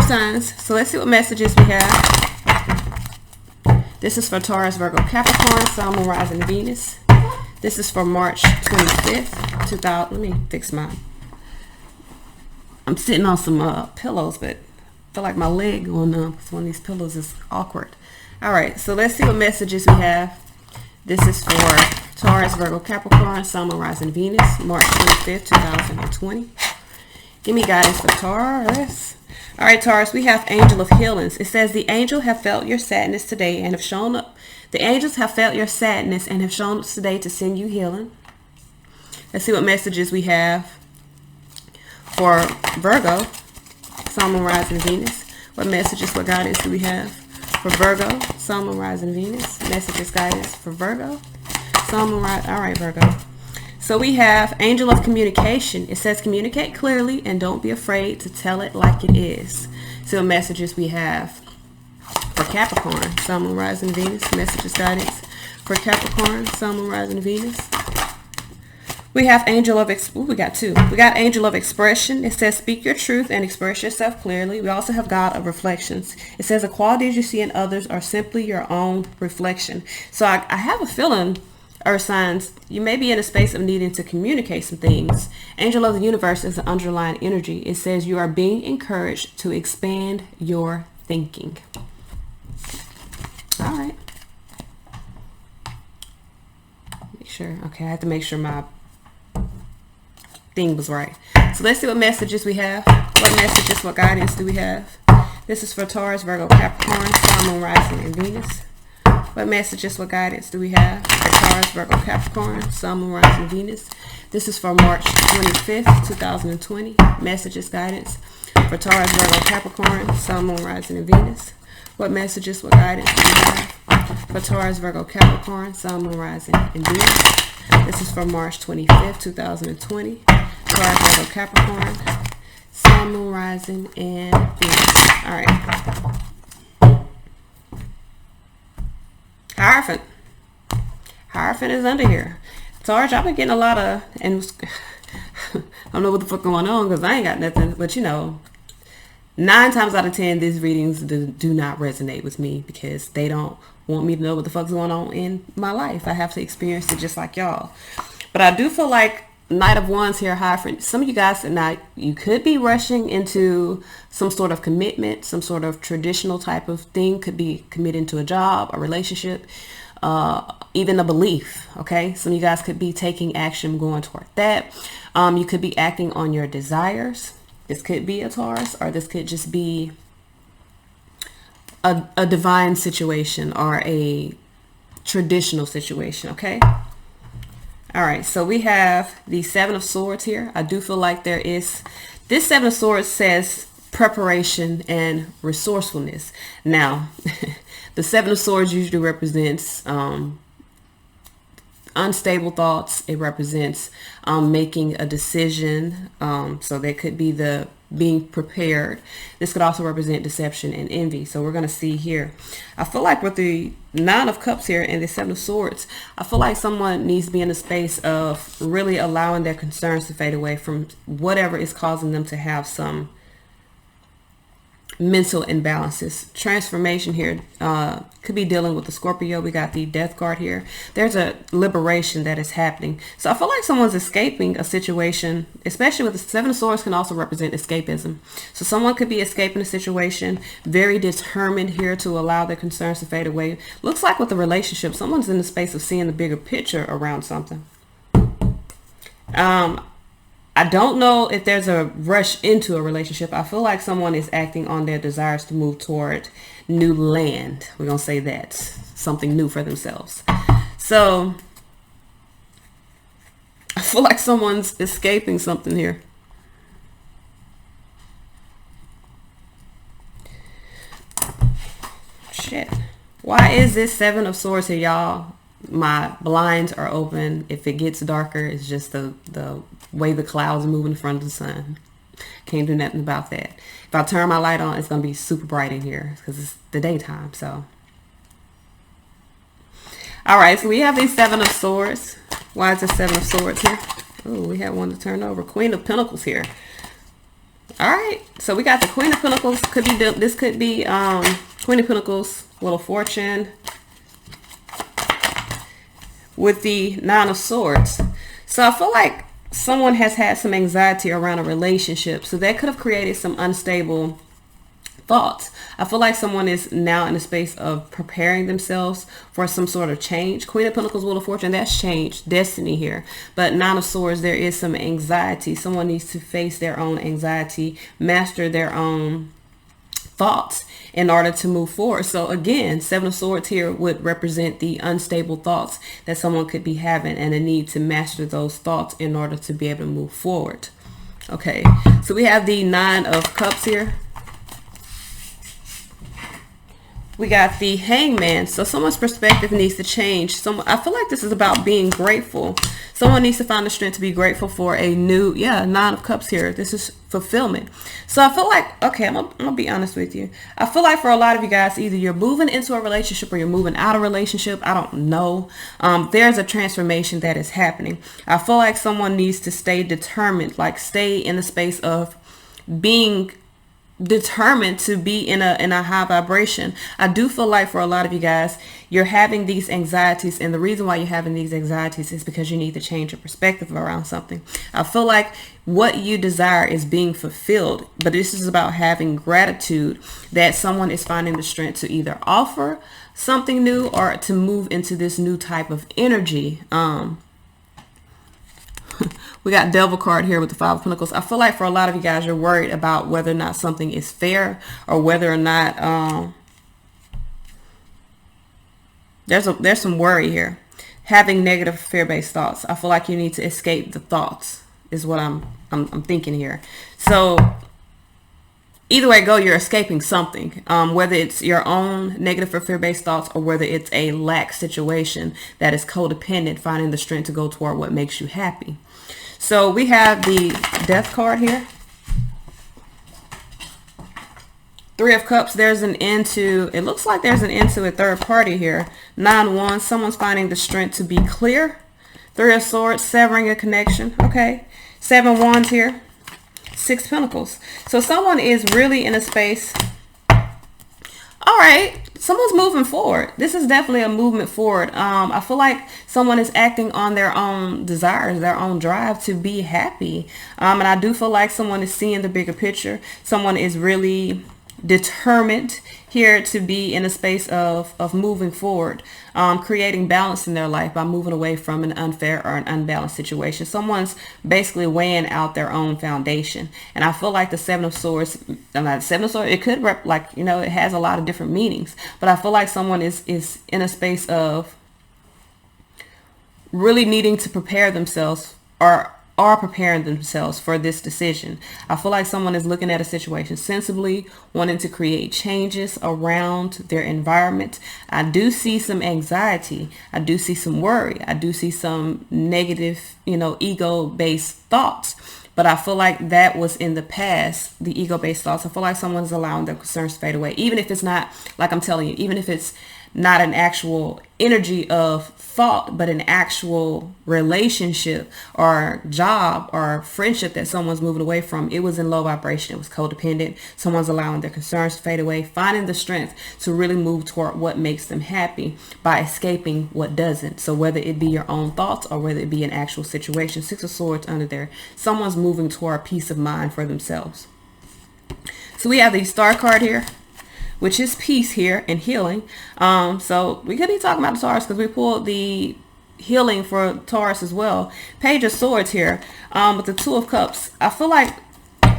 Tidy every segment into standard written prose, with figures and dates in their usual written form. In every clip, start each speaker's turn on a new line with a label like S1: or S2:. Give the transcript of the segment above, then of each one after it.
S1: signs. So let's see what messages we have. This is for Taurus, Virgo, Capricorn, Sun, Moon, Rising, Venus. This is for March 25th, 2000. Let me fix mine. I'm sitting on some pillows, but I feel like my leg going numb because one of these pillows is awkward. All right, so let's see what messages we have. This is for Taurus, Virgo, Capricorn, Sun, Moon, Rising, Venus, March 25th, 2020. Give me guidance for Taurus. All right, Taurus, we have Angel of Healings. It says the angel have felt your sadness today and have shown up. The angels have felt your sadness and have shown up today to send you healing. Let's see what messages we have for Virgo, Sun, Moon, Rising, Venus. What messages, what guidance do we have for Virgo, Sun, Moon, Rising, Venus? Messages, guidance for Virgo, Sun, Moon, Rising. All right, Virgo. So we have Angel of Communication. It says communicate clearly and don't be afraid to tell it like it is. So what messages we have for Capricorn, Sun, Moon, Rising, Venus? Messages, guidance for Capricorn, Sun, Moon, Rising, Venus. We have Angel of we got two. We got Angel of Expression. It says speak your truth and express yourself clearly. We also have God of Reflections. It says the qualities you see in others are simply your own reflection. So I have a feeling, Earth signs, you may be in a space of needing to communicate some things. Angel of the Universe is the underlying energy. It says you are being encouraged to expand your thinking. All right. Make sure. Okay, I have to make sure my thing was right. So let's see what messages we have. What messages, what guidance do we have? This is for Taurus, Virgo, Capricorn, Sun, Moon, Rising, and Venus. What messages, what guidance do we have for Taurus, Virgo, Capricorn, Sun, Moon, Rising, and Venus? This is for March 25th, 2020. Messages, guidance for Taurus, Virgo, Capricorn, Sun, Moon, Rising, and Venus. What messages, what guidance do we have for Taurus, Virgo, Capricorn, Sun, Moon, Rising, and Venus? This is for March 25th, 2020. Taurus, Virgo, Capricorn, Sun, Moon, Rising, and Venus. All right. Hierophant. Hierophant is under here. Taurus, I've been getting a lot of, and I don't know what the fuck going on because I ain't got nothing, but you know, 9 times out of 10, these readings do not resonate with me because they don't want me to know what the fuck's going on in my life. I have to experience it just like y'all. But I do feel like Knight of Wands here, Hierophant. Some of you guys tonight, you could be rushing into some sort of commitment, some sort of traditional type of thing. Could be committing to a job, a relationship, even a belief. Okay, some of you guys could be taking action going toward that. You could be acting on your desires. This could be a Taurus, or this could just be a divine situation or a traditional situation. Okay. All right, so we have the Seven of Swords here. I do feel like there is, this Seven of Swords says preparation and resourcefulness. Now, the Seven of Swords usually represents unstable thoughts. It represents making a decision. So there could be the being prepared. This could also represent deception and envy. So we're going to see here. I feel like with the Nine of Cups here and the Seven of Swords, I feel like someone needs to be in a space of really allowing their concerns to fade away from whatever is causing them to have some mental imbalances. Transformation here could be dealing with the Scorpio. We got the Death card here. There's a liberation that is happening. So I feel like someone's escaping a situation, especially with the Seven of Swords can also represent escapism. So someone could be escaping a situation, very determined here to allow their concerns to fade away. Looks like with the relationship, someone's in the space of seeing the bigger picture around something. I don't know if there's a rush into a relationship. I feel like someone is acting on their desires to move toward new land. We're going to say that. Something new for themselves. So I feel like someone's escaping something here. Shit. Why is this Seven of Swords here, y'all? My blinds are open. If it gets darker, it's just the way the clouds move in front of the sun. Can't do nothing about that. If I turn my light on, it's going to be super bright in here because it's the daytime. So, all right. So we have these Seven of Swords. Why is the Seven of Swords here? Oh, we have one to turn over. Queen of Pentacles here. All right, so we got the Queen of Pentacles. This could be Queen of Pentacles, Wheel of Fortune, with the Nine of Swords. So I feel like someone has had some anxiety around a relationship, so that could have created some unstable thoughts. I feel like someone is now in a space of preparing themselves for some sort of change. Queen of Pentacles, Wheel of Fortune, that's change, destiny here. But Nine of Swords, there is some anxiety. Someone needs to face their own anxiety, master their own thoughts in order to move forward. So again, Seven of Swords here would represent the unstable thoughts that someone could be having and a need to master those thoughts in order to be able to move forward. Okay, so we have the Nine of Cups here. We got the Hangman. So someone's perspective needs to change. I feel like this is about being grateful. Someone needs to find the strength to be grateful for a new, Nine of Cups here. This is fulfillment. So I feel like, okay, I'm gonna be honest with you. I feel like for a lot of you guys, either you're moving into a relationship or you're moving out of a relationship. I don't know. There's a transformation that is happening. I feel like someone needs to stay determined, like stay in the space of being determined to be in a high vibration. I do feel like for a lot of you guys, you're having these anxieties, and the reason why you're having these anxieties is because you need to change your perspective around something. I feel like what you desire is being fulfilled, but this is about having gratitude that someone is finding the strength to either offer something new or to move into this new type of energy. We got Devil card here with the Five of Pentacles. I feel like for a lot of you guys, you're worried about whether or not something is fair, or whether or not there's some worry here. Having negative fear-based thoughts. I feel like you need to escape the thoughts is what I'm thinking here. So either way go, you're escaping something, whether it's your own negative or fear-based thoughts, or whether it's a lack situation that is codependent, finding the strength to go toward what makes you happy. So we have the Death card here. Three of Cups, there's an end to, it looks like there's an end to a third party here. 9 Wands, someone's finding the strength to be clear. Three of Swords, severing a connection. Okay. 7 Wands here. 6 Pentacles. So someone is really in a space. All right, someone's moving forward. This is definitely a movement forward. I feel like someone is acting on their own desires, their own drive to be happy. And I do feel like someone is seeing the bigger picture. Someone is really determined here to be in a space of moving forward, creating balance in their life by moving away from an unfair or an unbalanced situation. Someone's basically weighing out their own foundation. And I feel like the Seven of Swords, it could it has a lot of different meanings, but I feel like someone is in a space of really needing to prepare themselves, or are preparing themselves for this decision. I feel like someone is looking at a situation sensibly, wanting to create changes around their environment. I do see some anxiety. I do see some worry. I do see some negative, ego-based thoughts. But I feel like that was in the past, the ego-based thoughts. I feel like someone's allowing their concerns to fade away. Even if it's not, like I'm telling you, even if it's not an actual energy of thought, but an actual relationship or job or friendship that someone's moving away from, it was in low vibration. It was codependent. Someone's allowing their concerns to fade away, finding the strength to really move toward what makes them happy by escaping what doesn't. So whether it be your own thoughts or whether it be an actual situation, 6 of Swords under there, someone's moving toward peace of mind for themselves. So we have the Star card here, which is peace here and healing. So we could be talking about the Taurus because we pulled the healing for Taurus as well. Page of Swords here with the Two of Cups. I feel like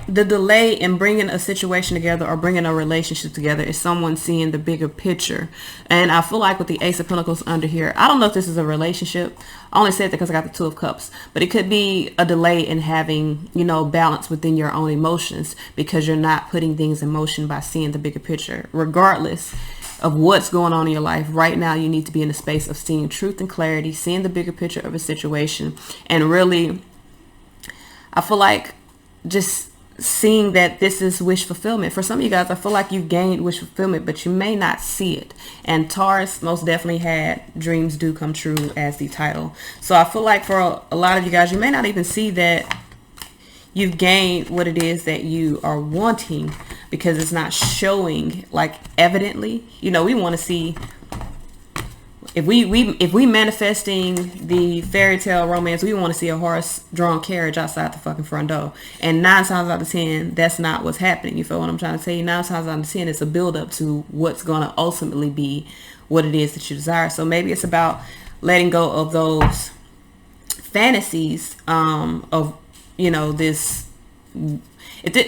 S1: the delay in bringing a situation together or bringing a relationship together is someone seeing the bigger picture. And I feel like with the Ace of Pentacles under here, I don't know if this is a relationship. I only said that because I got the Two of Cups, but it could be a delay in having, balance within your own emotions because you're not putting things in motion by seeing the bigger picture. Regardless of what's going on in your life right now, you need to be in a space of seeing truth and clarity, seeing the bigger picture of a situation, and really, I feel like just seeing that this is wish fulfillment. For some of you guys, I feel like you've gained wish fulfillment, but you may not see it. And Taurus most definitely had dreams do come true as the title. So I feel like for a lot of you guys, you may not even see that you've gained what it is that you are wanting, because it's not showing like evidently. You know, we want to see, if we manifesting the fairy tale romance, we want to see a horse drawn carriage outside the fucking front door. And 9 times out of 10, that's not what's happening. You feel what I'm trying to say? 9 times out of 10, it's a build up to what's going to ultimately be what it is that you desire. So maybe it's about letting go of those fantasies of, you know, this.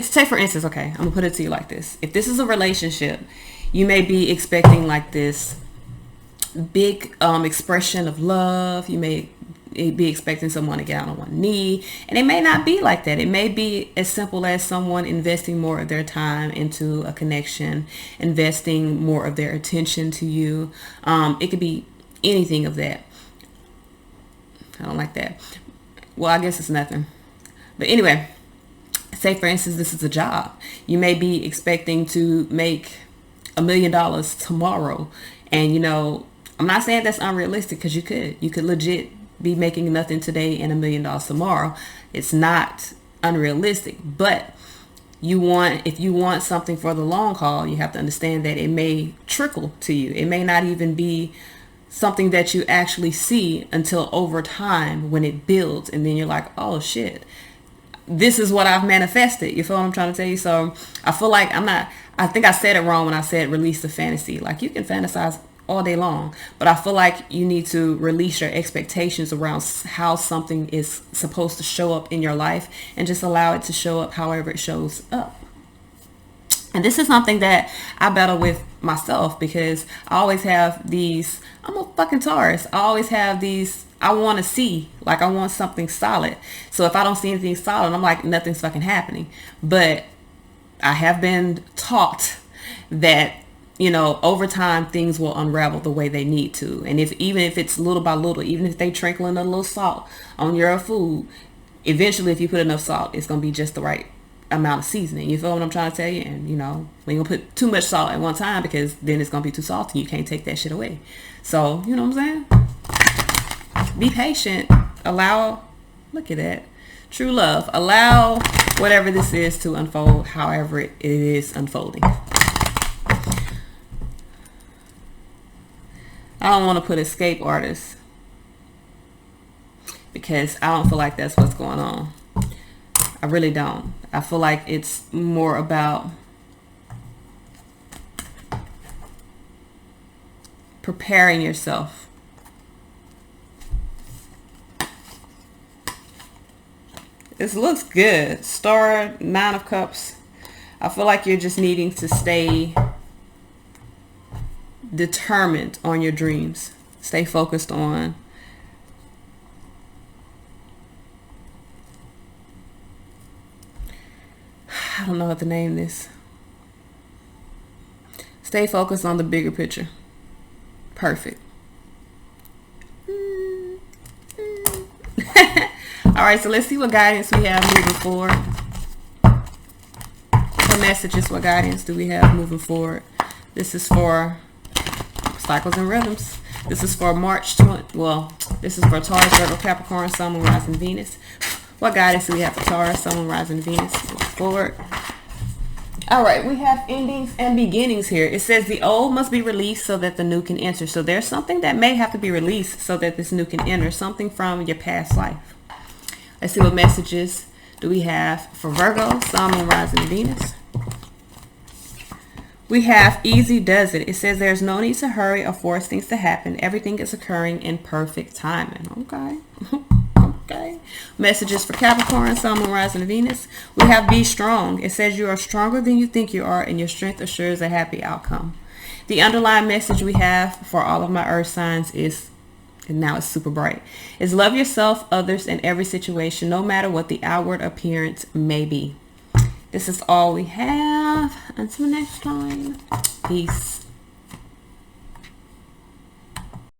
S1: Say for instance, okay, I'm gonna put it to you like this. If this is a relationship, you may be expecting like this big expression of love. You may be expecting someone to get out on one knee, and it may not be like that. It may be as simple as someone investing more of their time into a connection, investing more of their attention to you. It could be anything of that. I don't like that. Well, I guess it's nothing. But anyway, say for instance, this is a job. You may be expecting to make $1 million tomorrow. And you know, I'm not saying that's unrealistic, because you could legit be making nothing today and $1 million tomorrow. It's not unrealistic, but if you want something for the long haul, you have to understand that it may trickle to you. It may not even be something that you actually see until over time, when it builds, and then you're like, oh shit, this is what I've manifested. You feel what I'm trying to tell you? So I feel like I think I said it wrong when I said release the fantasy. Like, you can fantasize all day long, but I feel like you need to release your expectations around how something is supposed to show up in your life, and just allow it to show up however it shows up. And this is something that I battle with myself, because I always have these, I'm a fucking Taurus. I always have these, I want to see, like, I want something solid. So if I don't see anything solid, I'm like, nothing's fucking happening. But I have been taught that, you know, over time things will unravel the way they need to. And even if it's little by little, even if they trickle in a little salt on your food, eventually if you put enough salt, it's going to be just the right amount of seasoning. You feel what I'm trying to tell you? And you know, we ain't gonna put too much salt at one time, because then it's gonna be too salty. You can't take that shit away. So you know what I'm saying? Be patient. Allow, look at that, true love. Allow whatever this is to unfold however it is unfolding. I don't want to put escape artist, because I don't feel like that's what's going on. I really don't. I feel like it's more about preparing yourself. This looks good. Star, 9 of Cups. I feel like you're just needing to stay determined on your dreams. Stay focused on I don't know how to name this. Stay focused on the bigger picture. Perfect. All right, so let's see what guidance we have moving forward. What messages, what guidance do we have moving forward? This is for cycles and rhythms. This is for March 20. Well, this is for Taurus, Virgo, Capricorn, Sun, Moon, Rising, Venus. What guidance do we have for Taurus, Sun, Moon, Rising, Venus? Moving forward. All right, we have endings and beginnings here. It says the old must be released so that the new can enter. So there's something that may have to be released so that this new can enter. Something from your past life. Let's see what messages do we have for Virgo, Sun, Moon, Rising, Venus. We have easy does it. It says there's no need to hurry or force things to happen. Everything is occurring in perfect timing. Okay. Okay. Messages for Capricorn, Sun, Moon, Rising, Venus. We have be strong. It says you are stronger than you think you are, and your strength assures a happy outcome. The underlying message we have for all of my earth signs is, and now it's super bright, is love yourself, others, and every situation, no matter what the outward appearance may be. This is all we have. Until next time. Peace.